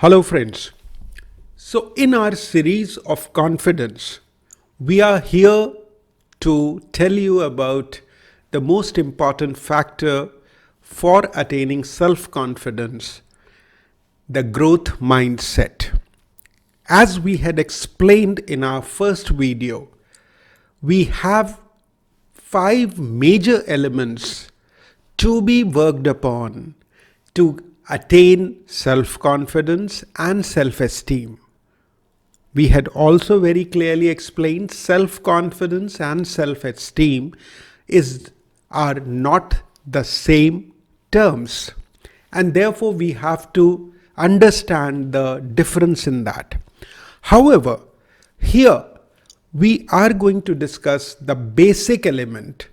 Hello, friends. So, in our series of confidence, we are here to tell you about the most important factor for attaining self confidence, the growth mindset. As we had explained in our first video, we have 5 major elements to be worked upon to attain self-confidence and self-esteem. We had also very clearly explained self-confidence and self-esteem are not the same terms, and therefore we have to understand the difference in that. However, here we are going to discuss the basic element,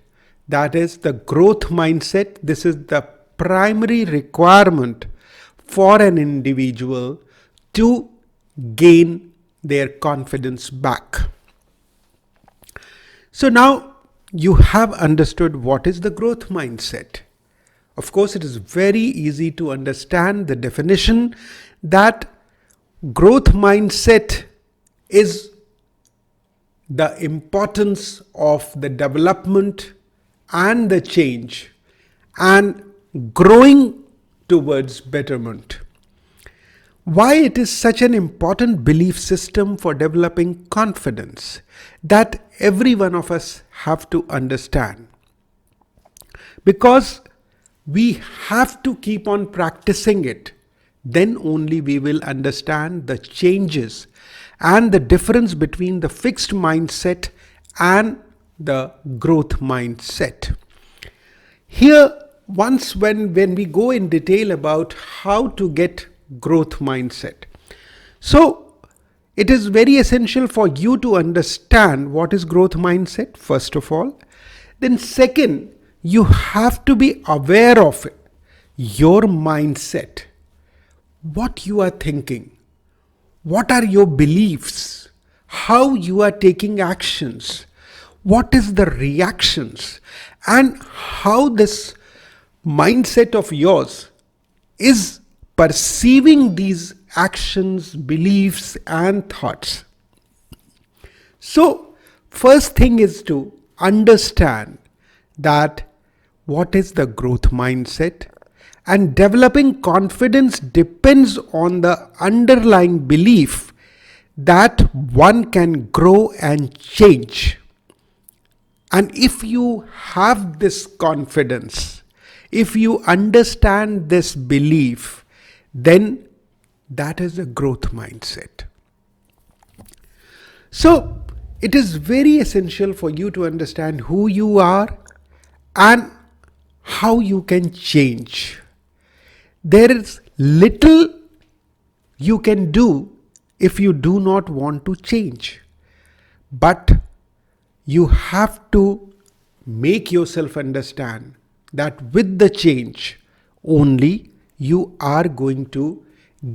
that is the growth mindset. This is the primary requirement for an individual to gain their confidence back. So now you have understood what is the growth mindset. Of course, it is very easy to understand the definition that growth mindset is the importance of the development and the change and growing towards betterment. Why it is such an important belief system for developing confidence that every one of us have to understand. Because we have to keep on practicing it, then only we will understand the changes and the difference between the fixed mindset and the growth mindset. Here, once when we go in detail about how to get growth mindset. So, it is very essential for you to understand what is growth mindset, first of all. Then second, you have to be aware of it, your mindset, what you are thinking, what are your beliefs, how you are taking actions, what is the reactions, and how this mindset of yours is perceiving these actions, beliefs, and thoughts. So, first thing is to understand that what is the growth mindset, and developing confidence depends on the underlying belief that one can grow and change. And if you have this confidence, if you understand this belief, then that is a growth mindset. So, it is very essential for you to understand who you are and how you can change. There is little you can do if you do not want to change. But you have to make yourself understand that with the change only you are going to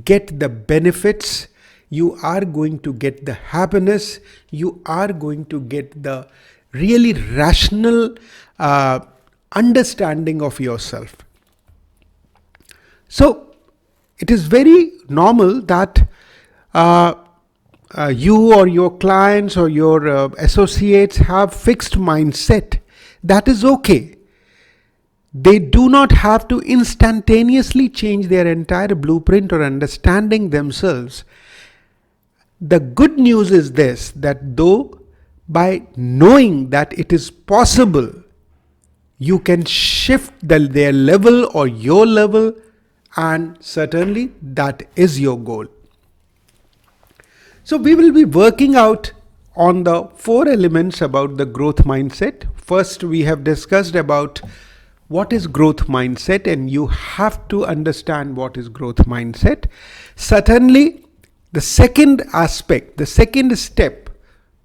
get the benefits, you are going to get the happiness, you are going to get the really rational understanding of yourself. So it is very normal that you or your clients or your associates have fixed mindset. That is okay. They do not have to instantaneously change their entire blueprint or understanding themselves. The good news is this, that though by knowing that it is possible, you can shift their level or your level, and certainly that is your goal. So we will be working out on the 4 elements about the growth mindset. First, we have discussed about what is growth mindset, and you have to understand what is growth mindset. Certainly, the second aspect, the second step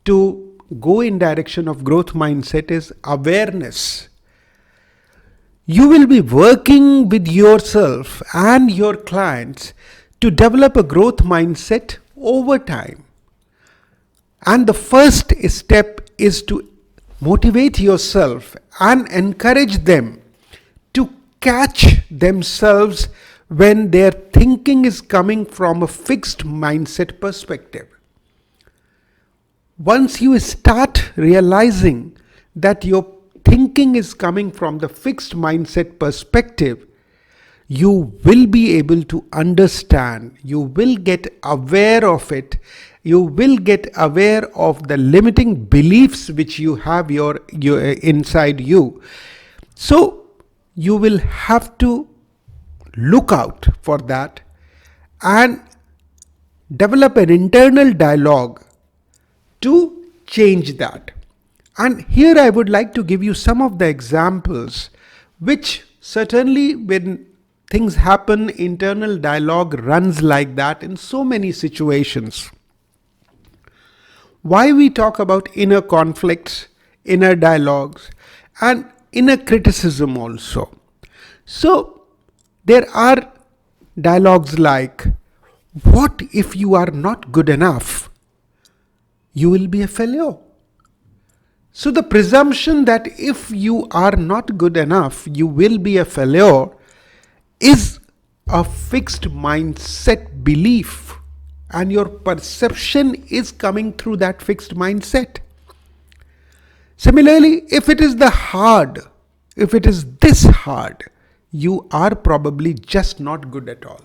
to go in direction of growth mindset is awareness. You will be working with yourself and your clients to develop a growth mindset over time. And the first step is to motivate yourself and encourage them to catch themselves when their thinking is coming from a fixed mindset perspective. Once you start realizing that your thinking is coming from the fixed mindset perspective, you will be able to understand, you will get aware of it, you will get aware of the limiting beliefs which you have your inside you. So you will have to look out for that and develop an internal dialogue to change that. And here I would like to give you some of the examples which certainly, when things happen, internal dialogue runs like that in so many situations. Why we talk about inner conflicts, inner dialogues, and inner criticism also. So there are dialogues like, what if you are not good enough? You will be a failure. So the presumption that if you are not good enough, you will be a failure is a fixed mindset belief, and your perception is coming through that fixed mindset. Similarly, if it is this hard, you are probably just not good at all.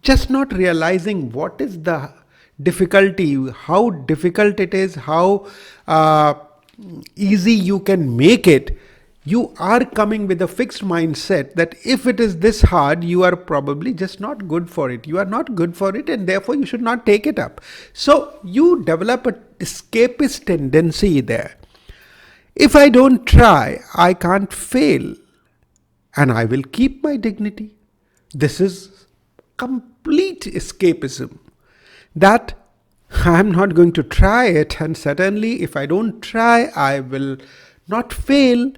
Just not realizing what is the difficulty, how difficult it is, how easy you can make it. You are coming with a fixed mindset that if it is this hard, you are probably just not good for it. You are not good for it, and therefore you should not take it up. So you develop a escapist tendency there. If I don't try, I can't fail, and I will keep my dignity. This is complete escapism. That I am not going to try it, and certainly if I don't try, I will not fail,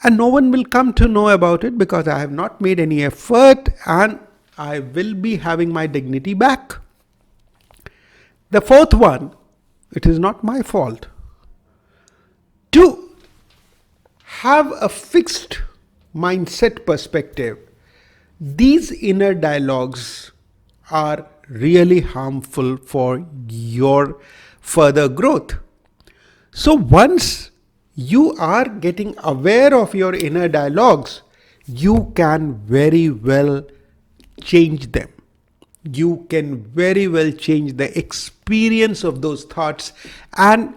and no one will come to know about it because I have not made any effort, and I will be having my dignity back. The fourth one, it is not my fault. To have a fixed mindset perspective, these inner dialogues are really harmful for your further growth. So once you are getting aware of your inner dialogues, you can very well change them. You can very well change the experience of those thoughts and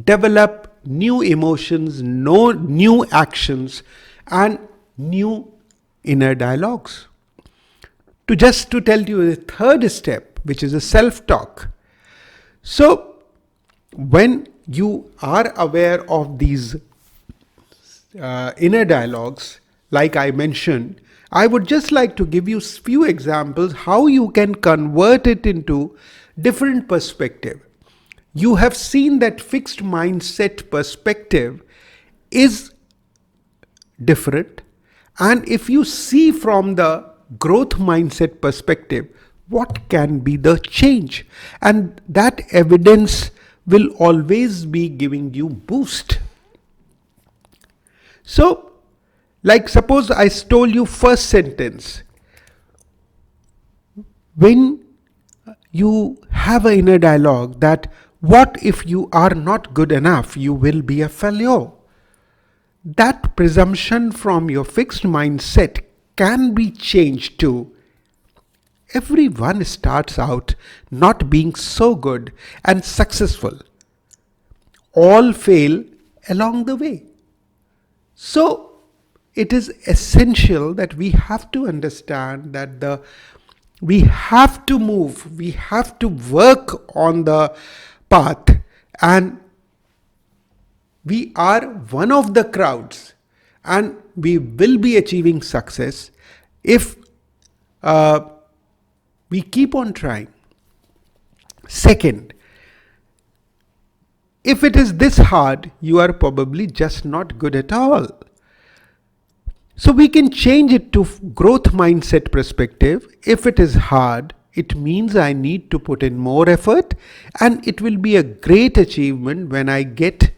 develop new emotions, new actions, and new inner dialogues. To tell you the third step, which is a self-talk. So when you are aware of these inner dialogues, like I mentioned, I would just like to give you few examples how you can convert it into different perspective. You have seen that fixed mindset perspective is different, and if you see from the growth mindset perspective, what can be the change? And that evidence will always be giving you boost. So, like suppose I told you first sentence. When you have an inner dialogue that what if you are not good enough, you will be a failure. That presumption from your fixed mindset can be changed to everyone starts out not being so good and successful. All fail along the way. So it is essential that we have to understand that we have to move, we have to work on the path, and we are one of the crowds, and we will be achieving success if we keep on trying. Second, if it is this hard, you are probably just not good at all. So we can change it to growth mindset perspective. If it is hard, it means I need to put in more effort, and it will be a great achievement when I get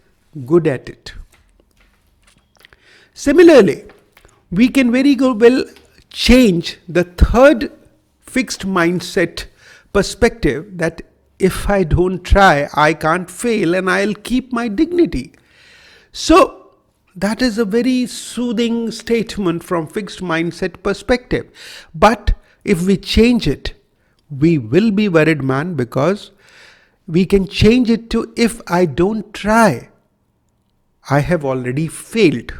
good at it. Similarly, we can very well change the third fixed mindset perspective that if I don't try, I can't fail and I'll keep my dignity. So that is a very soothing statement from fixed mindset perspective. But if we change it, we will be worried man, because we can change it to if I don't try, I have already failed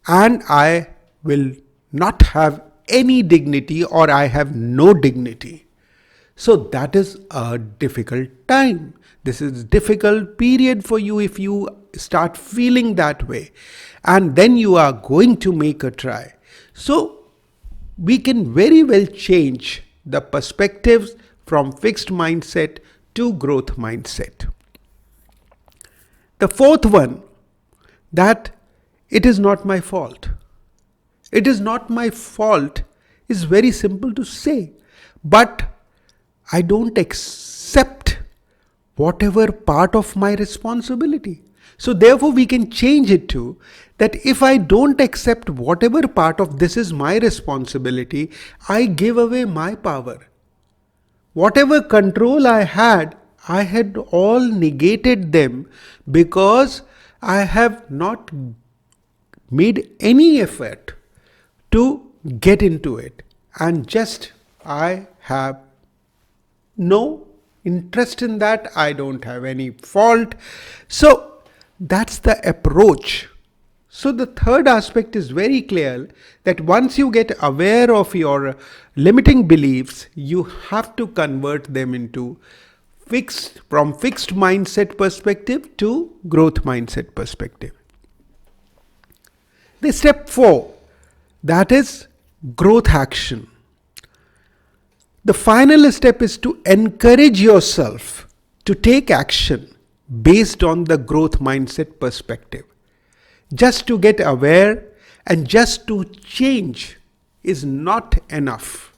and I will not have any dignity, or I have no dignity. So that is a difficult time. This is a difficult period for you if you start feeling that way, and then you are going to make a try. So we can very well change the perspectives from fixed mindset to growth mindset. The fourth one, that it is not my fault. It is not my fault is very simple to say, but I don't accept whatever part of my responsibility. So therefore we can change it to that if I don't accept whatever part of this is my responsibility, I give away my power. Whatever control I had all negated them, because I have not made any effort to get into it, and just I have no interest in that. I don't have any fault. So that's the approach. So the third aspect is very clear, that once you get aware of your limiting beliefs, you have to convert them into from fixed mindset perspective to growth mindset perspective. The step 4, that is growth action. The final step is to encourage yourself to take action based on the growth mindset perspective. Just to get aware and just to change is not enough.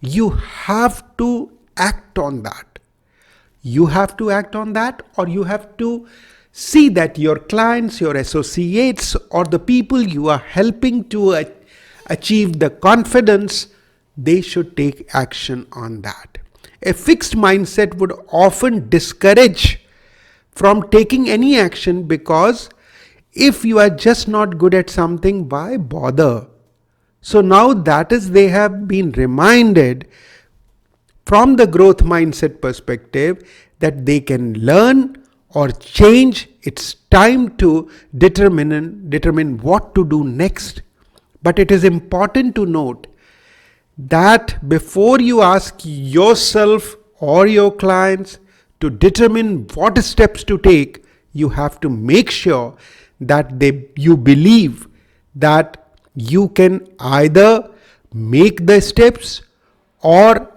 You have to act on that. You have to act on that, or you have to see that your clients, your associates, or the people you are helping to achieve the confidence, they should take action on that. A fixed mindset would often discourage from taking any action, because if you are just not good at something, why bother? So now that is, they have been reminded from the growth mindset perspective that they can learn or change. It's time to determine what to do next. But it is important to note that before you ask yourself or your clients to determine what steps to take, you have to make sure that you believe that you can either make the steps, or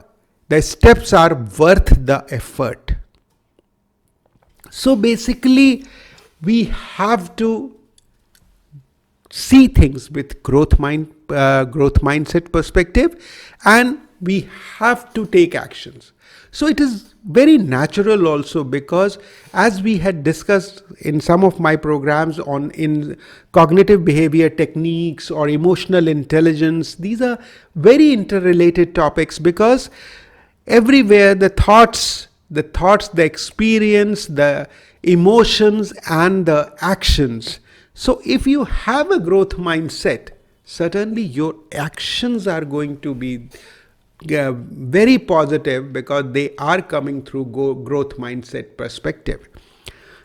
the steps are worth the effort. So basically, we have to see things with growth mindset perspective, and we have to take actions. So it is very natural also, because as we had discussed in some of my programs in cognitive behavior techniques or emotional intelligence, these are very interrelated topics, because everywhere the thoughts, the experience, the emotions and the actions. So if you have a growth mindset, certainly your actions are going to be very positive, because they are coming through growth mindset perspective.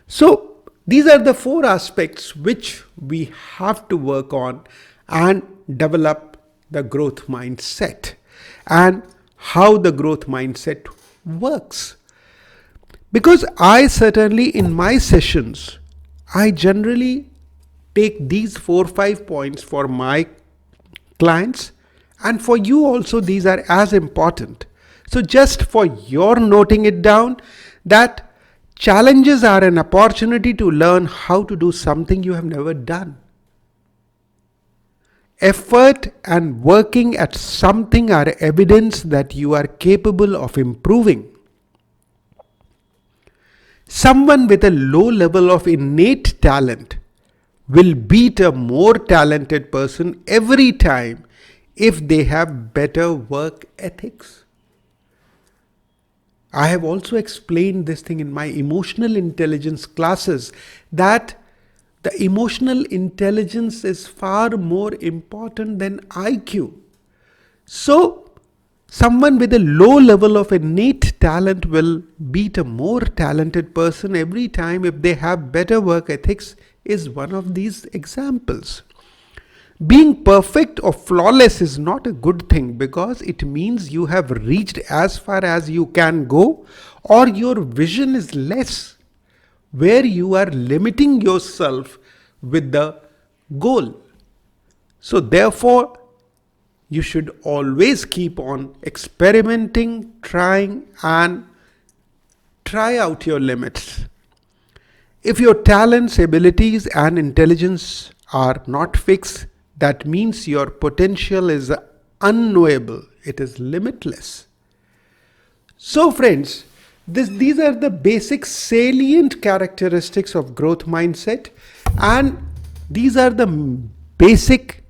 So these are the 4 aspects which we have to work on and develop the growth mindset, and how the growth mindset works. Because I certainly in my sessions, I generally take these 4-5 points for my clients, and for you also these are as important. So just for your noting it down, that challenges are an opportunity to learn how to do something you have never done. Effort and working at something are evidence that you are capable of improving. Someone with a low level of innate talent will beat a more talented person every time if they have better work ethics. I have also explained this thing in my emotional intelligence classes, that the emotional intelligence is far more important than IQ. So, someone with a low level of innate talent will beat a more talented person every time if they have better work ethics is one of these examples. Being perfect or flawless is not a good thing, because it means you have reached as far as you can go, or your vision is less, where you are limiting yourself with the goal. So therefore, you should always keep on experimenting, trying, and try out your limits. If your talents, abilities, and intelligence are not fixed, that means your potential is unknowable. It is limitless. So friends, these are the basic salient characteristics of growth mindset, and these are the basic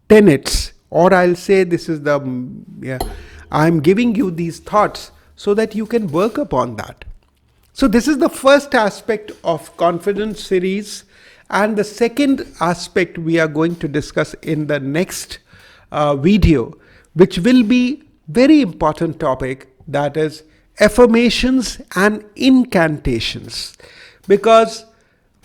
tenets, or I'll say this is the, I'm giving you these thoughts so that you can work upon that. So this is the first aspect of confidence series, and the second aspect we are going to discuss in the next video, which will be very important topic, that is affirmations and incantations. Because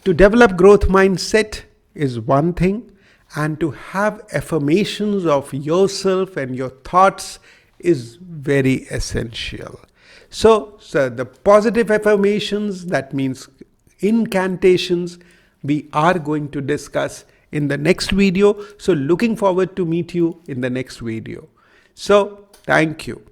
to develop growth mindset is one thing, and to have affirmations of yourself and your thoughts is very essential. So the positive affirmations, that means incantations, we are going to discuss in the next video. So looking forward to meet you in the next video. So thank you.